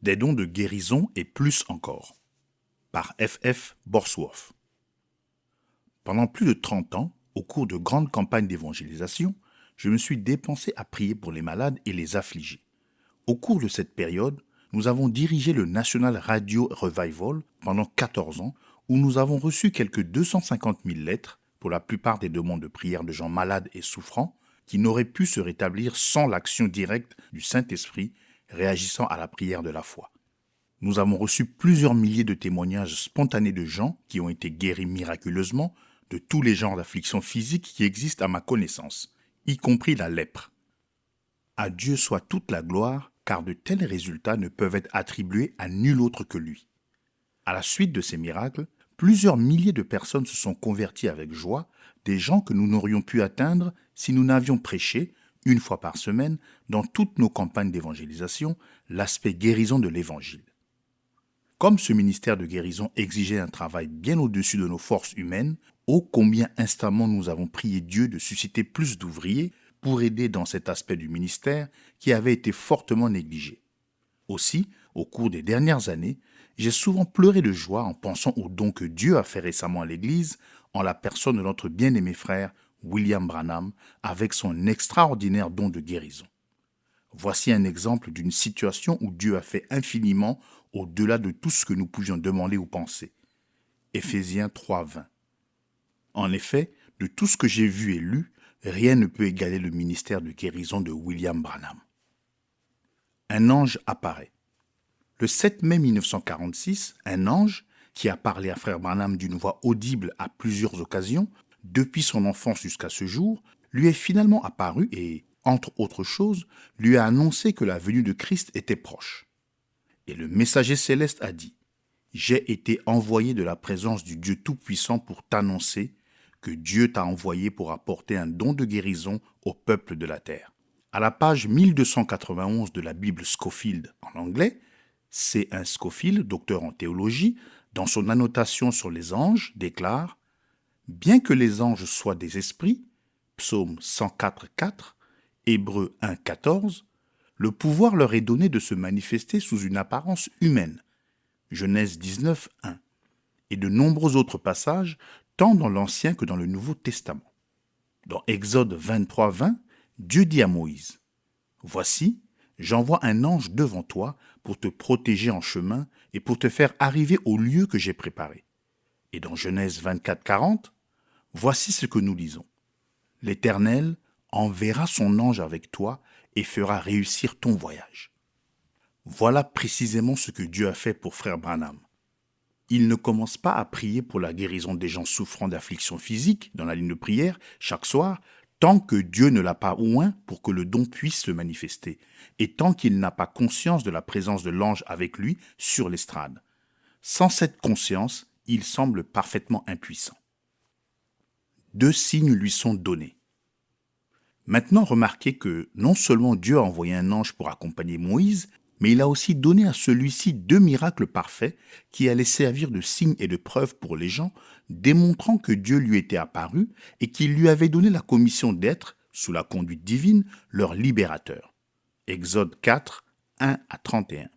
Des dons de guérison et plus encore. Par F. Borsworth. Pendant plus de 30 ans, au cours de grandes campagnes d'évangélisation, je me suis dépensé à prier pour les malades et les affligés. Au cours de cette période, nous avons dirigé le National Radio Revival pendant 14 ans, où nous avons reçu quelques 250 000 lettres, pour la plupart des demandes de prière de gens malades et souffrants, qui n'auraient pu se rétablir sans l'action directe du Saint-Esprit réagissant à la prière de la foi. Nous avons reçu plusieurs milliers de témoignages spontanés de gens qui ont été guéris miraculeusement de tous les genres d'afflictions physiques qui existent à ma connaissance, y compris la lèpre. À Dieu soit toute la gloire, car de tels résultats ne peuvent être attribués à nul autre que lui. À la suite de ces miracles, plusieurs milliers de personnes se sont converties avec joie, des gens que nous n'aurions pu atteindre si nous n'avions prêché, une fois par semaine, dans toutes nos campagnes d'évangélisation, l'aspect guérison de l'Évangile. Comme ce ministère de guérison exigeait un travail bien au-dessus de nos forces humaines, ô combien instamment nous avons prié Dieu de susciter plus d'ouvriers pour aider dans cet aspect du ministère qui avait été fortement négligé. Aussi, au cours des dernières années, j'ai souvent pleuré de joie en pensant aux dons que Dieu a fait récemment à l'Église en la personne de notre bien-aimé frère William Branham avec son extraordinaire don de guérison. Voici un exemple d'une situation où Dieu a fait infiniment au-delà de tout ce que nous pouvions demander ou penser. Éphésiens 3:20. En effet, de tout ce que j'ai vu et lu, rien ne peut égaler le ministère de guérison de William Branham. Un ange apparaît. Le 7 mai 1946, un ange, qui a parlé à frère Branham d'une voix audible à plusieurs occasions, depuis son enfance jusqu'à ce jour, lui est finalement apparu et, entre autres choses, lui a annoncé que la venue de Christ était proche. Et le messager céleste a dit : « J'ai été envoyé de la présence du Dieu Tout-Puissant pour t'annoncer que Dieu t'a envoyé pour apporter un don de guérison au peuple de la terre. » À la page 1291 de la Bible Scofield en anglais, C1 Scofield, docteur en théologie, dans son annotation sur les anges, déclare : « Bien que les anges soient des esprits, psaume 104:4, Hébreux 1:14, le pouvoir leur est donné de se manifester sous une apparence humaine, Genèse 19:1, et de nombreux autres passages, tant dans l'Ancien que dans le Nouveau Testament. Dans Exode 23:20, Dieu dit à Moïse : « Voici, j'envoie un ange devant toi pour te protéger en chemin et pour te faire arriver au lieu que j'ai préparé. » Et dans Genèse 24:40, voici ce que nous lisons : « L'Éternel enverra son ange avec toi et fera réussir ton voyage. » Voilà précisément ce que Dieu a fait pour frère Branham. Il ne commence pas à prier pour la guérison des gens souffrant d'afflictions physiques dans la ligne de prière chaque soir, tant que Dieu ne l'a pas oint pour que le don puisse se manifester, et tant qu'il n'a pas conscience de la présence de l'ange avec lui sur l'estrade. Sans cette conscience, il semble parfaitement impuissant. 2 signes lui sont donnés. Maintenant, remarquez que non seulement Dieu a envoyé un ange pour accompagner Moïse, mais il a aussi donné à celui-ci 2 miracles parfaits qui allaient servir de signes et de preuves pour les gens, démontrant que Dieu lui était apparu et qu'il lui avait donné la commission d'être, sous la conduite divine, leur libérateur. Exode 4, 1-31.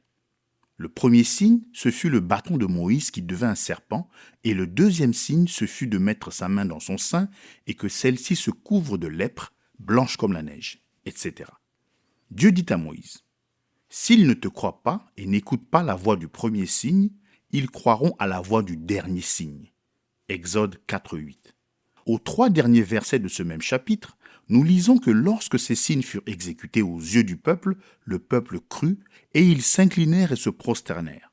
Le premier signe, ce fut le bâton de Moïse qui devint un serpent, et le deuxième signe, ce fut de mettre sa main dans son sein et que celle-ci se couvre de lèpre, blanche comme la neige, etc. Dieu dit à Moïse : « S'ils ne te croient pas et n'écoutent pas la voix du premier signe, ils croiront à la voix du dernier signe. » Exode 4:8. Aux 3 derniers versets de ce même chapitre, nous lisons que lorsque ces signes furent exécutés aux yeux du peuple, le peuple crut, et ils s'inclinèrent et se prosternèrent.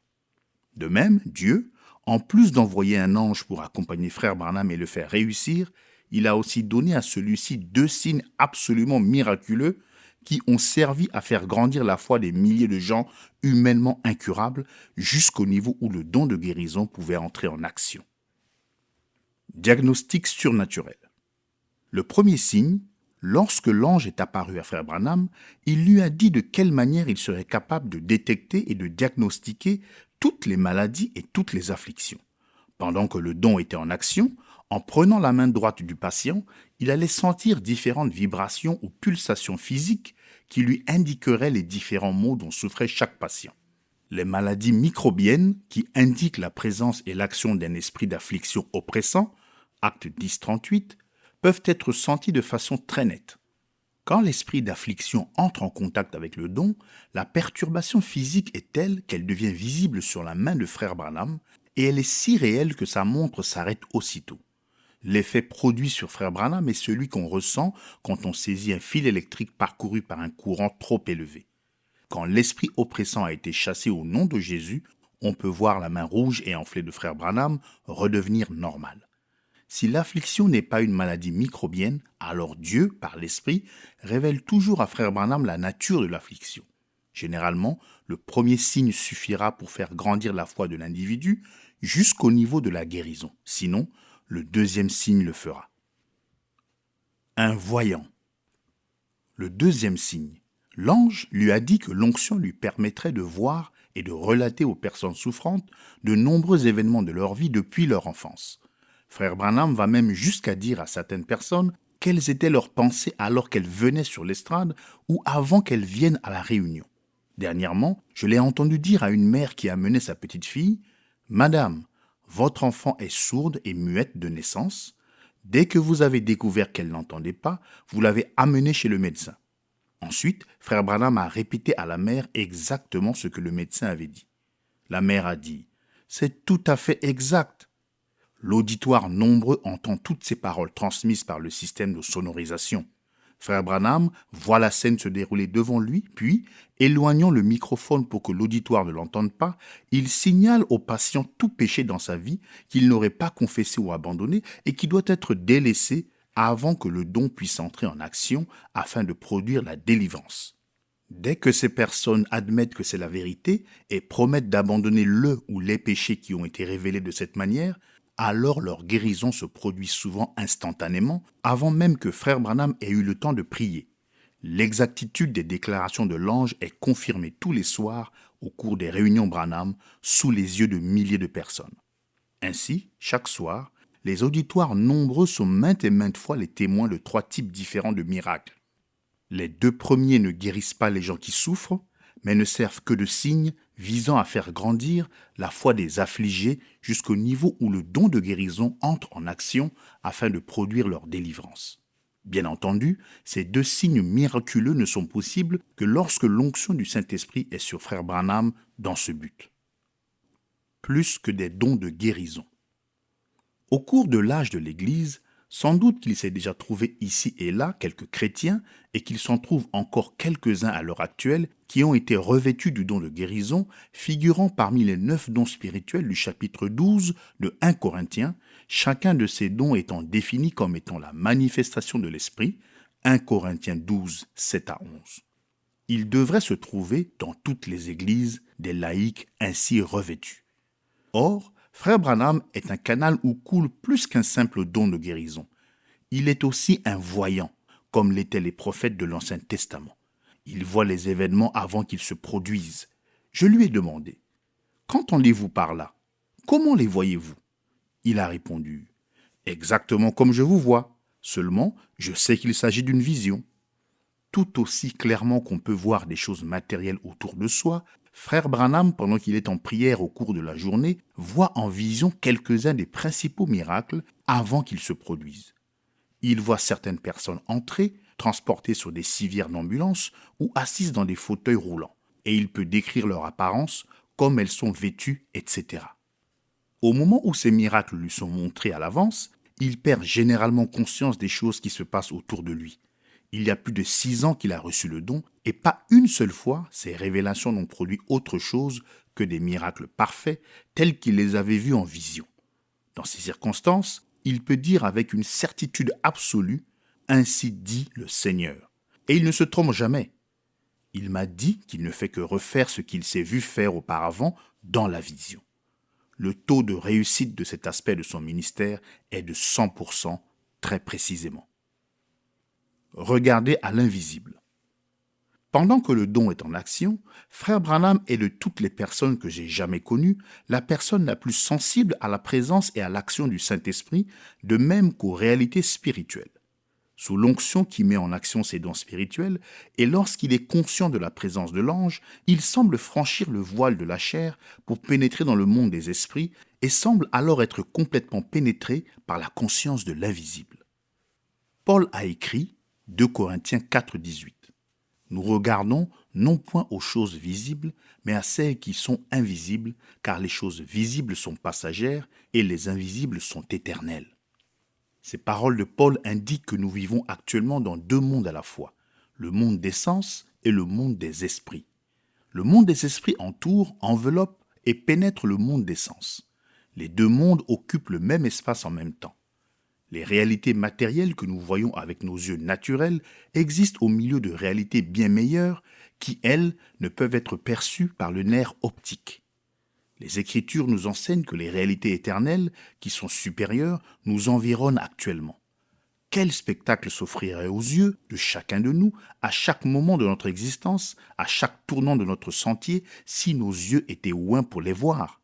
De même, Dieu, en plus d'envoyer un ange pour accompagner frère Branham et le faire réussir, il a aussi donné à celui-ci 2 signes absolument miraculeux qui ont servi à faire grandir la foi des milliers de gens humainement incurables jusqu'au niveau où le don de guérison pouvait entrer en action. Diagnostic surnaturel. Le premier signe, lorsque l'ange est apparu à frère Branham, il lui a dit de quelle manière il serait capable de détecter et de diagnostiquer toutes les maladies et toutes les afflictions. Pendant que le don était en action, en prenant la main droite du patient, il allait sentir différentes vibrations ou pulsations physiques qui lui indiqueraient les différents maux dont souffrait chaque patient. Les maladies microbiennes qui indiquent la présence et l'action d'un esprit d'affliction oppressant, acte 10-38, peuvent être senties de façon très nette. Quand l'esprit d'affliction entre en contact avec le don, la perturbation physique est telle qu'elle devient visible sur la main de frère Branham et elle est si réelle que sa montre s'arrête aussitôt. L'effet produit sur frère Branham est celui qu'on ressent quand on saisit un fil électrique parcouru par un courant trop élevé. Quand l'esprit oppressant a été chassé au nom de Jésus, on peut voir la main rouge et enflée de frère Branham redevenir normale. Si l'affliction n'est pas une maladie microbienne, alors Dieu, par l'Esprit, révèle toujours à frère Branham la nature de l'affliction. Généralement, le premier signe suffira pour faire grandir la foi de l'individu jusqu'au niveau de la guérison. Sinon, le deuxième signe le fera. Un voyant. Le deuxième signe. L'ange lui a dit que l'onction lui permettrait de voir et de relater aux personnes souffrantes de nombreux événements de leur vie depuis leur enfance. Frère Branham va même jusqu'à dire à certaines personnes quelles étaient leurs pensées alors qu'elles venaient sur l'estrade ou avant qu'elles viennent à la réunion. Dernièrement, je l'ai entendu dire à une mère qui amenait sa petite fille « Madame, votre enfant est sourde et muette de naissance. Dès que vous avez découvert qu'elle n'entendait pas, vous l'avez amenée chez le médecin. » Ensuite, frère Branham a répété à la mère exactement ce que le médecin avait dit. La mère a dit « C'est tout à fait exact. » L'auditoire nombreux entend toutes ces paroles transmises par le système de sonorisation. Frère Branham voit la scène se dérouler devant lui, puis, éloignant le microphone pour que l'auditoire ne l'entende pas, il signale au patient tout péché dans sa vie qu'il n'aurait pas confessé ou abandonné et qui doit être délaissé avant que le don puisse entrer en action afin de produire la délivrance. Dès que ces personnes admettent que c'est la vérité et promettent d'abandonner le ou les péchés qui ont été révélés de cette manière, alors leur guérison se produit souvent instantanément, avant même que frère Branham ait eu le temps de prier. L'exactitude des déclarations de l'ange est confirmée tous les soirs au cours des réunions Branham sous les yeux de milliers de personnes. Ainsi, chaque soir, les auditoires nombreux sont maintes et maintes fois les témoins de 3 types différents de miracles. Les 2 premiers ne guérissent pas les gens qui souffrent, mais ne servent que de signes visant à faire grandir la foi des affligés jusqu'au niveau où le don de guérison entre en action afin de produire leur délivrance. Bien entendu, ces 2 signes miraculeux ne sont possibles que lorsque l'onction du Saint-Esprit est sur frère Branham dans ce but. Plus que des dons de guérison. Au cours de l'âge de l'Église, sans doute qu'il s'est déjà trouvé ici et là quelques chrétiens et qu'il s'en trouve encore quelques-uns à l'heure actuelle qui ont été revêtus du don de guérison, figurant parmi les 9 dons spirituels du chapitre 12 de 1 Corinthiens, chacun de ces dons étant défini comme étant la manifestation de l'Esprit, 1 Corinthiens 12, 7 à 11. Il devrait se trouver dans toutes les églises des laïcs ainsi revêtus. Or, frère Branham est un canal où coule plus qu'un simple don de guérison. Il est aussi un voyant, comme l'étaient les prophètes de l'Ancien Testament. Il voit les événements avant qu'ils se produisent. Je lui ai demandé, « Qu'entendez-vous par là? Comment les voyez-vous » Il a répondu, « Exactement comme je vous vois, seulement je sais qu'il s'agit d'une vision. » Tout aussi clairement qu'on peut voir des choses matérielles autour de soi, frère Branham, pendant qu'il est en prière au cours de la journée, voit en vision quelques-uns des principaux miracles avant qu'ils se produisent. Il voit certaines personnes entrer, transportées sur des civières d'ambulance ou assises dans des fauteuils roulants, et il peut décrire leur apparence, comme elles sont vêtues, etc. Au moment où ces miracles lui sont montrés à l'avance, il perd généralement conscience des choses qui se passent autour de lui. Il y a plus de 6 ans qu'il a reçu le don, et pas une seule fois ces révélations n'ont produit autre chose que des miracles parfaits tels qu'il les avait vus en vision. Dans ces circonstances, il peut dire avec une certitude absolue « Ainsi dit le Seigneur ». Et il ne se trompe jamais. Il m'a dit qu'il ne fait que refaire ce qu'il s'est vu faire auparavant dans la vision. Le taux de réussite de cet aspect de son ministère est de 100%, très précisément. Regardez à l'invisible. Pendant que le don est en action, frère Branham est de toutes les personnes que j'ai jamais connues, la personne la plus sensible à la présence et à l'action du Saint-Esprit, de même qu'aux réalités spirituelles. Sous l'onction qui met en action ses dons spirituels, et lorsqu'il est conscient de la présence de l'ange, il semble franchir le voile de la chair pour pénétrer dans le monde des esprits et semble alors être complètement pénétré par la conscience de l'invisible. Paul a écrit 2 Corinthiens 4, 18. Nous regardons non point aux choses visibles, mais à celles qui sont invisibles, car les choses visibles sont passagères et les invisibles sont éternelles. Ces paroles de Paul indiquent que nous vivons actuellement dans deux mondes à la fois, le monde des sens et le monde des esprits. Le monde des esprits entoure, enveloppe et pénètre le monde des sens. Les deux mondes occupent le même espace en même temps. Les réalités matérielles que nous voyons avec nos yeux naturels existent au milieu de réalités bien meilleures qui, elles, ne peuvent être perçues par le nerf optique. Les Écritures nous enseignent que les réalités éternelles, qui sont supérieures, nous environnent actuellement. Quel spectacle s'offrirait aux yeux de chacun de nous, à chaque moment de notre existence, à chaque tournant de notre sentier, si nos yeux étaient ouïns pour les voir?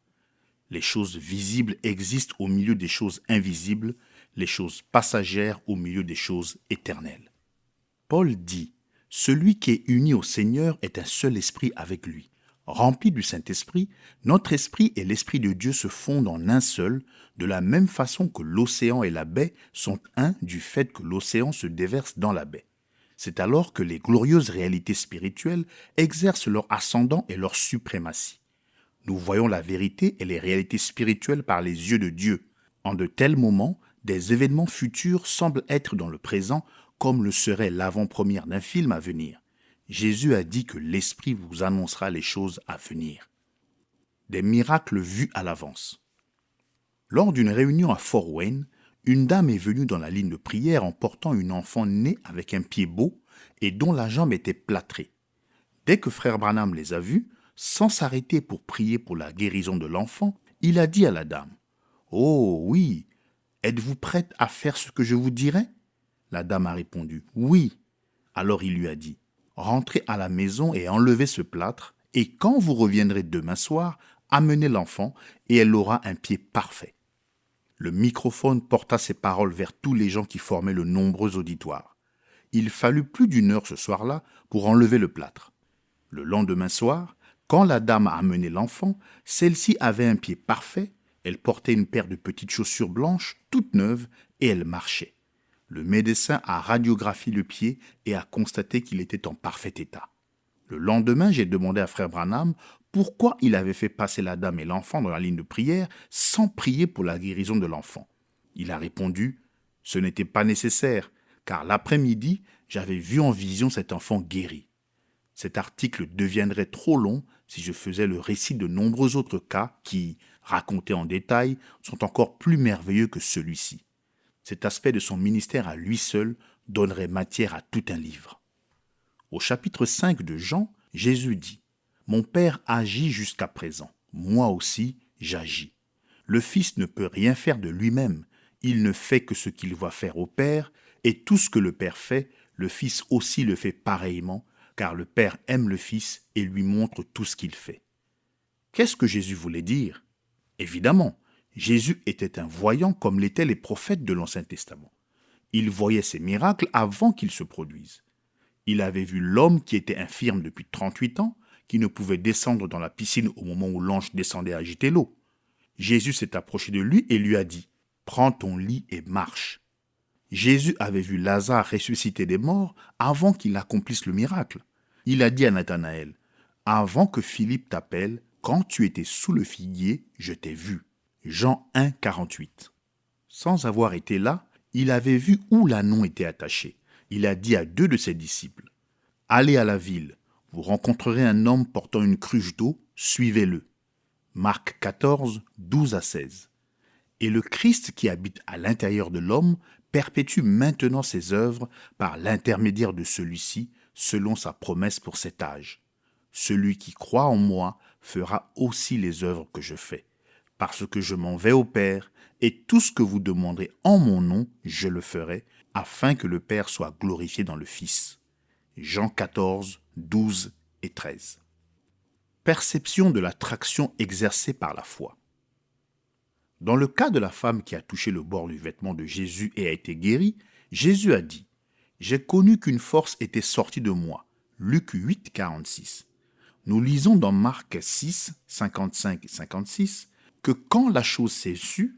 Les choses visibles existent au milieu des choses invisibles, les choses passagères au milieu des choses éternelles. Paul dit « Celui qui est uni au Seigneur est un seul esprit avec lui. » Rempli du Saint-Esprit, notre esprit et l'Esprit de Dieu se fondent en un seul, de la même façon que l'océan et la baie sont un du fait que l'océan se déverse dans la baie. C'est alors que les glorieuses réalités spirituelles exercent leur ascendant et leur suprématie. Nous voyons la vérité et les réalités spirituelles par les yeux de Dieu. En de tels moments, des événements futurs semblent être dans le présent, comme le serait l'avant-première d'un film à venir. Jésus a dit que l'Esprit vous annoncera les choses à venir. Des miracles vus à l'avance. Lors d'une réunion à Fort Wayne, une dame est venue dans la ligne de prière en portant une enfant née avec un pied beau et dont la jambe était plâtrée. Dès que frère Branham les a vus, sans s'arrêter pour prier pour la guérison de l'enfant, il a dit à la dame « Oh oui, êtes-vous prête à faire ce que je vous dirai ?» La dame a répondu « Oui ». Alors il lui a dit « Rentrez à la maison et enlevez ce plâtre, et quand vous reviendrez demain soir, amenez l'enfant et elle aura un pied parfait. » Le microphone porta ces paroles vers tous les gens qui formaient le nombreux auditoire. Il fallut plus d'une heure ce soir-là pour enlever le plâtre. Le lendemain soir, quand la dame a amené l'enfant, celle-ci avait un pied parfait, elle portait une paire de petites chaussures blanches, toutes neuves, et elle marchait. Le médecin a radiographié le pied et a constaté qu'il était en parfait état. Le lendemain, j'ai demandé à frère Branham pourquoi il avait fait passer la dame et l'enfant dans la ligne de prière sans prier pour la guérison de l'enfant. Il a répondu « Ce n'était pas nécessaire, car l'après-midi, j'avais vu en vision cet enfant guéri. » Cet article deviendrait trop long si je faisais le récit de nombreux autres cas qui, racontés en détail, sont encore plus merveilleux que celui-ci. Cet aspect de son ministère à lui seul donnerait matière à tout un livre. Au chapitre 5 de Jean, Jésus dit « Mon Père agit jusqu'à présent, moi aussi j'agis. Le Fils ne peut rien faire de lui-même, il ne fait que ce qu'il voit faire au Père, et tout ce que le Père fait, le Fils aussi le fait pareillement, car le Père aime le Fils et lui montre tout ce qu'il fait. » Qu'est-ce que Jésus voulait dire? Évidemment, Jésus était un voyant comme l'étaient les prophètes de l'Ancien Testament. Il voyait ces miracles avant qu'ils se produisent. Il avait vu l'homme qui était infirme depuis 38 ans, qui ne pouvait descendre dans la piscine au moment où l'ange descendait agiter l'eau. Jésus s'est approché de lui et lui a dit « Prends ton lit et marche ». Jésus avait vu Lazare ressusciter des morts avant qu'il accomplisse le miracle. Il a dit à Nathanaël « Avant que Philippe t'appelle, quand tu étais sous le figuier, je t'ai vu. » Jean 1, 48. Sans avoir été là, il avait vu où l'ânon était attaché. Il a dit à 2 de ses disciples « Allez à la ville, vous rencontrerez un homme portant une cruche d'eau, suivez-le. » Marc 14, 12 à 16. Et le Christ qui habite à l'intérieur de l'homme perpétue maintenant ses œuvres par l'intermédiaire de celui-ci, selon sa promesse pour cet âge. Celui qui croit en moi fera aussi les œuvres que je fais, parce que je m'en vais au Père, et tout ce que vous demanderez en mon nom, je le ferai, afin que le Père soit glorifié dans le Fils. Jean 14, 12 et 13. Perception de l'attraction exercée par la foi. Dans le cas de la femme qui a touché le bord du vêtement de Jésus et a été guérie, Jésus a dit j'ai connu qu'une force était sortie de moi. Luc 8, 46. Nous lisons dans Marc 6, 55 et 56 que quand la chose s'est sue,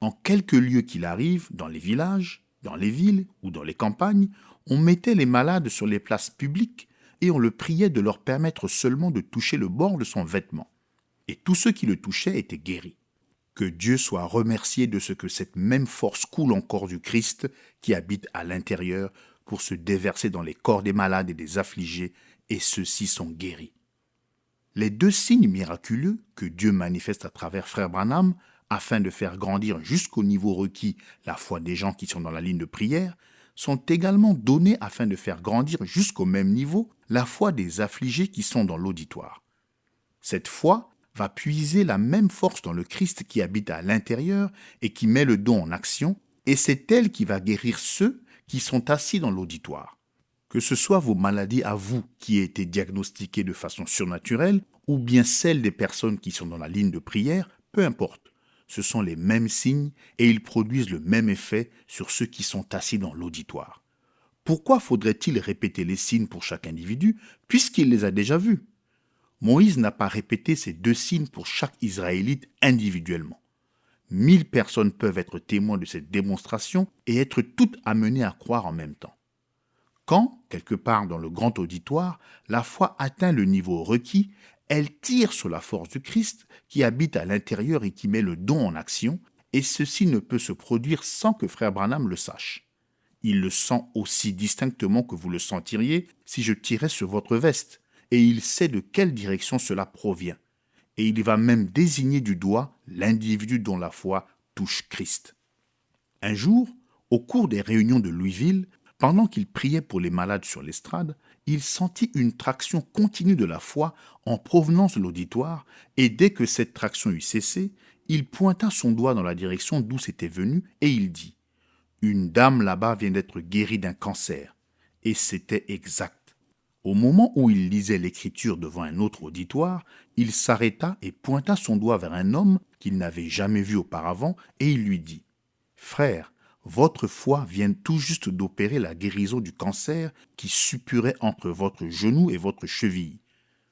en quelque lieu qu'il arrive, dans les villages, dans les villes ou dans les campagnes, on mettait les malades sur les places publiques et on le priait de leur permettre seulement de toucher le bord de son vêtement. Et tous ceux qui le touchaient étaient guéris. Que Dieu soit remercié de ce que cette même force coule encore du Christ qui habite à l'intérieur pour se déverser dans les corps des malades et des affligés, et ceux-ci sont guéris. Les deux signes miraculeux que Dieu manifeste à travers Frère Branham afin de faire grandir jusqu'au niveau requis la foi des gens qui sont dans la ligne de prière, sont également donnés afin de faire grandir jusqu'au même niveau la foi des affligés qui sont dans l'auditoire. Cette foi va puiser la même force dans le Christ qui habite à l'intérieur et qui met le don en action, et c'est elle qui va guérir ceux qui sont assis dans l'auditoire. Que ce soit vos maladies à vous qui aient été diagnostiquées de façon surnaturelle ou bien celles des personnes qui sont dans la ligne de prière, peu importe. Ce sont les mêmes signes et ils produisent le même effet sur ceux qui sont assis dans l'auditoire. Pourquoi faudrait-il répéter les signes pour chaque individu puisqu'il les a déjà vus? Moïse n'a pas répété ces deux signes pour chaque Israélite individuellement. 1000 personnes peuvent être témoins de cette démonstration et être toutes amenées à croire en même temps. Quand, quelque part dans le grand auditoire, la foi atteint le niveau requis, elle tire sur la force du Christ qui habite à l'intérieur et qui met le don en action, et ceci ne peut se produire sans que Frère Branham le sache. Il le sent aussi distinctement que vous le sentiriez si je tirais sur votre veste, et il sait de quelle direction cela provient, et il va même désigner du doigt l'individu dont la foi touche Christ. Un jour, au cours des réunions de Louisville, pendant qu'il priait pour les malades sur l'estrade, il sentit une traction continue de la foi en provenance de l'auditoire, et dès que cette traction eut cessé, il pointa son doigt dans la direction d'où c'était venu, et il dit « Une dame là-bas vient d'être guérie d'un cancer. » Et c'était exact. Au moment où il lisait l'écriture devant un autre auditoire, il s'arrêta et pointa son doigt vers un homme qu'il n'avait jamais vu auparavant, et il lui dit « Frère, votre foi vient tout juste d'opérer la guérison du cancer qui suppurait entre votre genou et votre cheville. »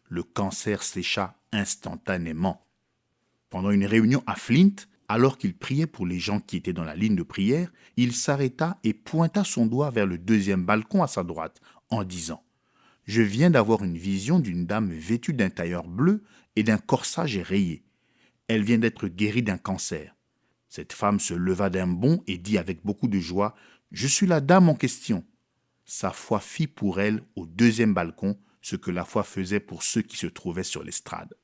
Le cancer sécha instantanément. Pendant une réunion à Flint, alors qu'il priait pour les gens qui étaient dans la ligne de prière, il s'arrêta et pointa son doigt vers le deuxième balcon à sa droite, en disant « Je viens d'avoir une vision d'une dame vêtue d'un tailleur bleu et d'un corsage rayé. Elle vient d'être guérie d'un cancer. » Cette femme se leva d'un bond et dit avec beaucoup de joie « Je suis la dame en question. » Sa foi fit pour elle au deuxième balcon ce que la foi faisait pour ceux qui se trouvaient sur l'estrade.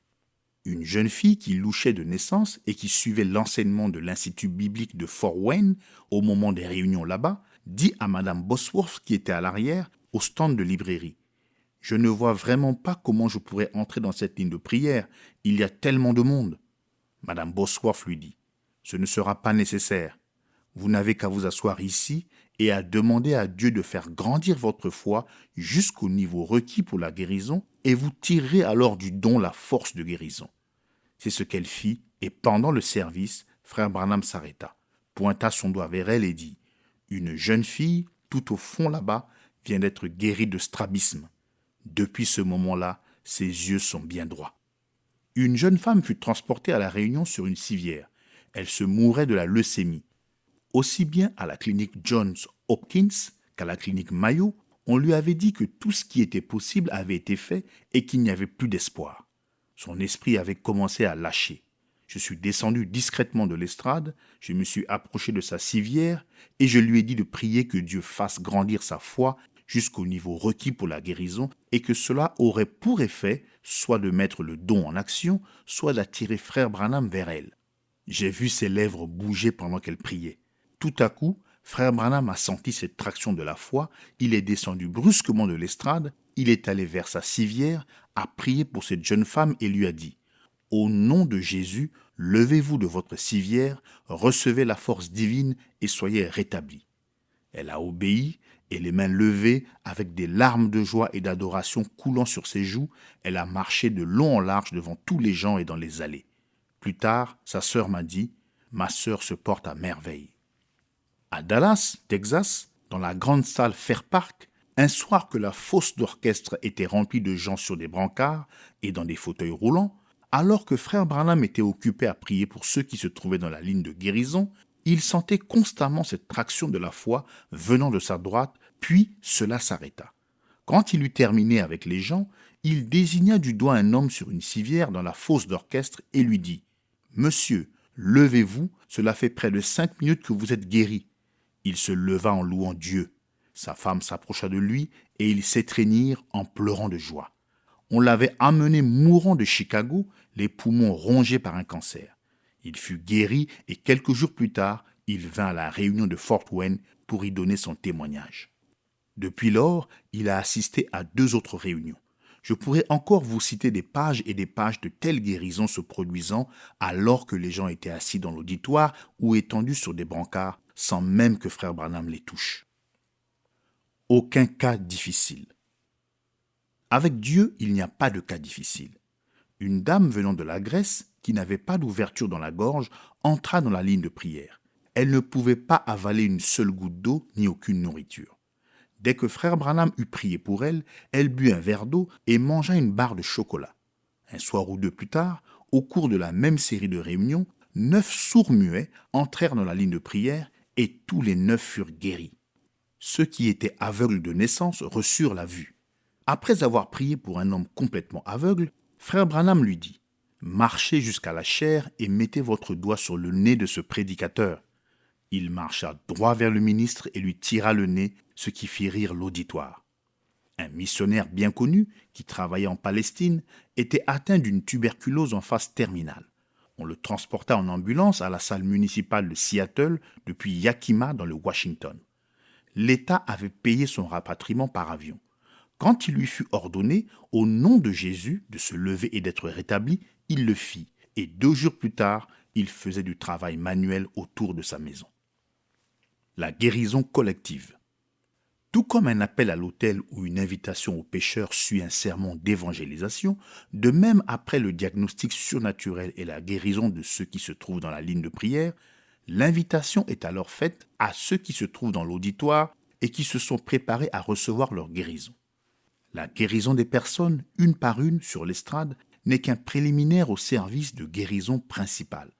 Une jeune fille qui louchait de naissance et qui suivait l'enseignement de l'Institut biblique de Fort Wayne au moment des réunions là-bas, dit à Madame Bosworth qui était à l'arrière, au stand de librairie « Je ne vois vraiment pas comment je pourrais entrer dans cette ligne de prière, il y a tellement de monde. » Madame Bosworth lui dit « Ce ne sera pas nécessaire. Vous n'avez qu'à vous asseoir ici et à demander à Dieu de faire grandir votre foi jusqu'au niveau requis pour la guérison, et vous tirerez alors du don la force de guérison. » C'est ce qu'elle fit, et pendant le service, Frère Branham s'arrêta, pointa son doigt vers elle et dit « Une jeune fille, tout au fond là-bas, vient d'être guérie de strabisme. Depuis ce moment-là, ses yeux sont bien droits. » Une jeune femme fut transportée à la Réunion sur une civière. Elle se mourait de la leucémie. Aussi bien à la clinique Johns Hopkins qu'à la clinique Mayo, on lui avait dit que tout ce qui était possible avait été fait et qu'il n'y avait plus d'espoir. Son esprit avait commencé à lâcher. Je suis descendu discrètement de l'estrade, je me suis approché de sa civière et je lui ai dit de prier que Dieu fasse grandir sa foi jusqu'au niveau requis pour la guérison et que cela aurait pour effet soit de mettre le don en action, soit d'attirer Frère Branham vers elle. J'ai vu ses lèvres bouger pendant qu'elle priait. Tout à coup, Frère Branham a senti cette traction de la foi, il est descendu brusquement de l'estrade, il est allé vers sa civière, a prié pour cette jeune femme et lui a dit « Au nom de Jésus, levez-vous de votre civière, recevez la force divine et soyez rétablis. » Elle a obéi et les mains levées, avec des larmes de joie et d'adoration coulant sur ses joues, elle a marché de long en large devant tous les gens et dans les allées. Plus tard, sa sœur m'a dit « Ma sœur se porte à merveille. » À Dallas, Texas, dans la grande salle Fair Park, un soir que la fosse d'orchestre était remplie de gens sur des brancards et dans des fauteuils roulants, alors que frère Branham était occupé à prier pour ceux qui se trouvaient dans la ligne de guérison, il sentait constamment cette traction de la foi venant de sa droite, puis cela s'arrêta. Quand il eut terminé avec les gens, il désigna du doigt un homme sur une civière dans la fosse d'orchestre et lui dit « Monsieur, levez-vous, cela fait près de 5 minutes que vous êtes guéri. » Il se leva en louant Dieu. Sa femme s'approcha de lui et ils s'étreignirent en pleurant de joie. On l'avait amené mourant de Chicago, les poumons rongés par un cancer. Il fut guéri et quelques jours plus tard, il vint à la réunion de Fort Wayne pour y donner son témoignage. Depuis lors, il a assisté à 2 autres réunions. Je pourrais encore vous citer des pages et des pages de telles guérisons se produisant alors que les gens étaient assis dans l'auditoire ou étendus sur des brancards sans même que frère Branham les touche. Aucun cas difficile. Avec Dieu, il n'y a pas de cas difficile. Une dame venant de la Grèce, qui n'avait pas d'ouverture dans la gorge, entra dans la ligne de prière. Elle ne pouvait pas avaler une seule goutte d'eau ni aucune nourriture. Dès que frère Branham eut prié pour elle, elle but un verre d'eau et mangea une barre de chocolat. Un soir ou 2 plus tard, au cours de la même série de réunions, 9 sourds-muets entrèrent dans la ligne de prière et tous les 9 furent guéris. Ceux qui étaient aveugles de naissance reçurent la vue. Après avoir prié pour un homme complètement aveugle, frère Branham lui dit « Marchez jusqu'à la chaire et mettez votre doigt sur le nez de ce prédicateur. » Il marcha droit vers le ministre et lui tira le nez, ce qui fit rire l'auditoire. Un missionnaire bien connu, qui travaillait en Palestine, était atteint d'une tuberculose en phase terminale. On le transporta en ambulance à la salle municipale de Seattle depuis Yakima dans le Washington. L'État avait payé son rapatriement par avion. Quand il lui fut ordonné, au nom de Jésus, de se lever et d'être rétabli, il le fit, et 2 jours plus tard, il faisait du travail manuel autour de sa maison. La guérison collective. Tout comme un appel à l'autel ou une invitation au pécheur suit un sermon d'évangélisation, de même après le diagnostic surnaturel et la guérison de ceux qui se trouvent dans la ligne de prière, l'invitation est alors faite à ceux qui se trouvent dans l'auditoire et qui se sont préparés à recevoir leur guérison. La guérison des personnes, une par une, sur l'estrade, n'est qu'un préliminaire au service de guérison principale.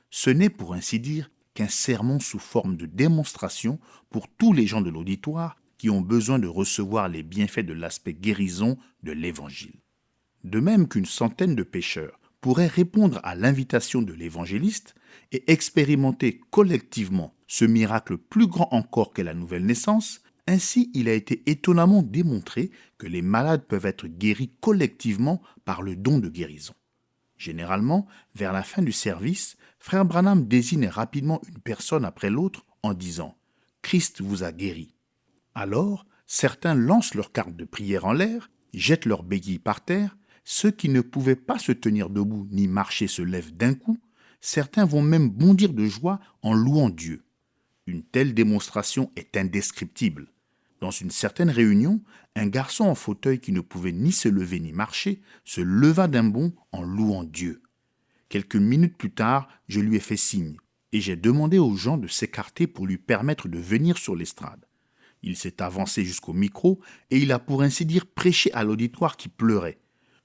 Ce n'est, pour ainsi dire, qu'un sermon sous forme de démonstration pour tous les gens de l'auditoire qui ont besoin de recevoir les bienfaits de l'aspect guérison de l'Évangile. De même qu'une centaine de pécheurs pourraient répondre à l'invitation de l'évangéliste et expérimenter collectivement ce miracle plus grand encore que la nouvelle naissance, ainsi il a été étonnamment démontré que les malades peuvent être guéris collectivement par le don de guérison. Généralement, vers la fin du service, frère Branham désigne rapidement une personne après l'autre en disant « Christ vous a guéri ». Alors, certains lancent leurs cartes de prière en l'air, jettent leurs béquilles par terre, ceux qui ne pouvaient pas se tenir debout ni marcher se lèvent d'un coup, certains vont même bondir de joie en louant Dieu. Une telle démonstration est indescriptible. Dans une certaine réunion, un garçon en fauteuil qui ne pouvait ni se lever ni marcher se leva d'un bond en louant Dieu. Quelques minutes plus tard, je lui ai fait signe et j'ai demandé aux gens de s'écarter pour lui permettre de venir sur l'estrade. Il s'est avancé jusqu'au micro et il a pour ainsi dire prêché à l'auditoire qui pleurait.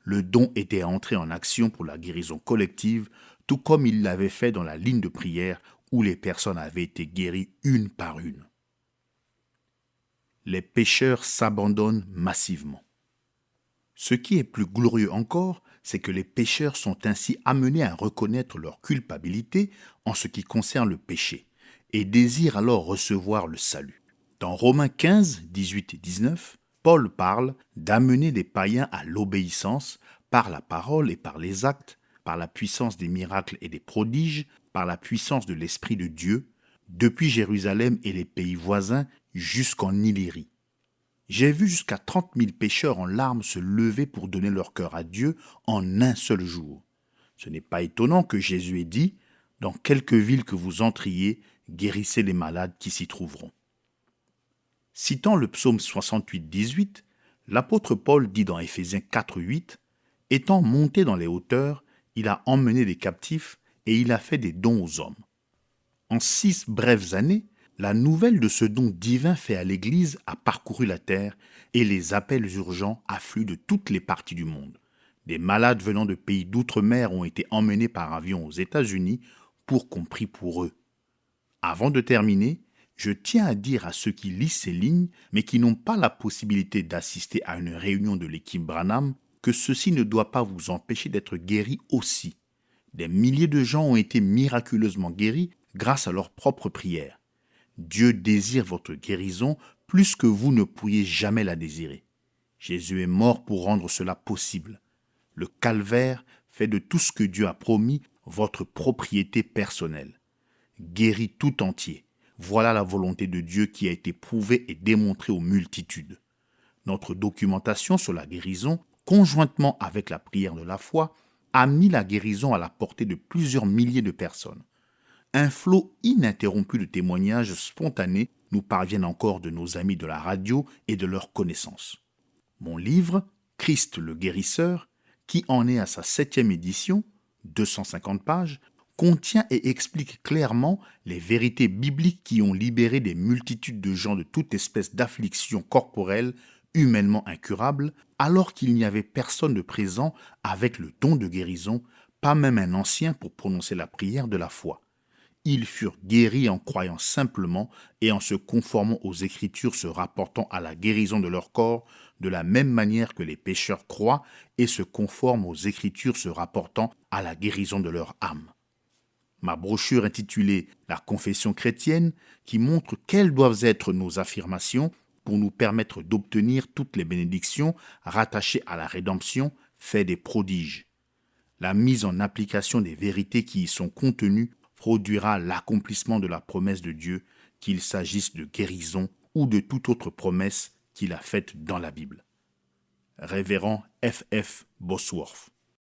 Le don était entré en action pour la guérison collective, tout comme il l'avait fait dans la ligne de prière où les personnes avaient été guéries une par une. Les pécheurs s'abandonnent massivement. Ce qui est plus glorieux encore, c'est que les pécheurs sont ainsi amenés à reconnaître leur culpabilité en ce qui concerne le péché et désirent alors recevoir le salut. Dans Romains 15, 18 et 19, Paul parle d'amener les païens à l'obéissance par la parole et par les actes, par la puissance des miracles et des prodiges, par la puissance de l'Esprit de Dieu, depuis Jérusalem et les pays voisins jusqu'en Illyrie. J'ai vu jusqu'à 30 000 pécheurs en larmes se lever pour donner leur cœur à Dieu en un seul jour. Ce n'est pas étonnant que Jésus ait dit « Dans quelque ville que vous entriez, guérissez les malades qui s'y trouveront ». Citant le psaume 68, 18, l'apôtre Paul dit dans Éphésiens 4, 8 « Étant monté dans les hauteurs, il a emmené des captifs et il a fait des dons aux hommes. » En 6 brèves années, La nouvelle de ce don divin fait à l'Église a parcouru la terre et les appels urgents affluent de toutes les parties du monde. Des malades venant de pays d'outre-mer ont été emmenés par avion aux États-Unis pour qu'on prie pour eux. Avant de terminer, je tiens à dire à ceux qui lisent ces lignes mais qui n'ont pas la possibilité d'assister à une réunion de l'équipe Branham que ceci ne doit pas vous empêcher d'être guéris aussi. Des milliers de gens ont été miraculeusement guéris grâce à leurs propres prières. Dieu désire votre guérison plus que vous ne pourriez jamais la désirer. Jésus est mort pour rendre cela possible. Le calvaire fait de tout ce que Dieu a promis votre propriété personnelle. Guéri tout entier, voilà la volonté de Dieu qui a été prouvée et démontrée aux multitudes. Notre documentation sur la guérison, conjointement avec la prière de la foi, a mis la guérison à la portée de plusieurs milliers de personnes. Un flot ininterrompu de témoignages spontanés nous parviennent encore de nos amis de la radio et de leurs connaissances. Mon livre, Christ le guérisseur, qui en est à sa 7e édition, 250 pages, contient et explique clairement les vérités bibliques qui ont libéré des multitudes de gens de toute espèce d'affliction corporelle humainement incurable, alors qu'il n'y avait personne de présent avec le don de guérison, pas même un ancien pour prononcer la prière de la foi. Ils furent guéris en croyant simplement et en se conformant aux Écritures se rapportant à la guérison de leur corps, de la même manière que les pécheurs croient et se conforment aux Écritures se rapportant à la guérison de leur âme. Ma brochure intitulée « La confession chrétienne » qui montre quelles doivent être nos affirmations pour nous permettre d'obtenir toutes les bénédictions rattachées à la rédemption fait des prodiges. La mise en application des vérités qui y sont contenues produira l'accomplissement de la promesse de Dieu, qu'il s'agisse de guérison ou de toute autre promesse qu'il a faite dans la Bible. Révérend F. F. Bosworth.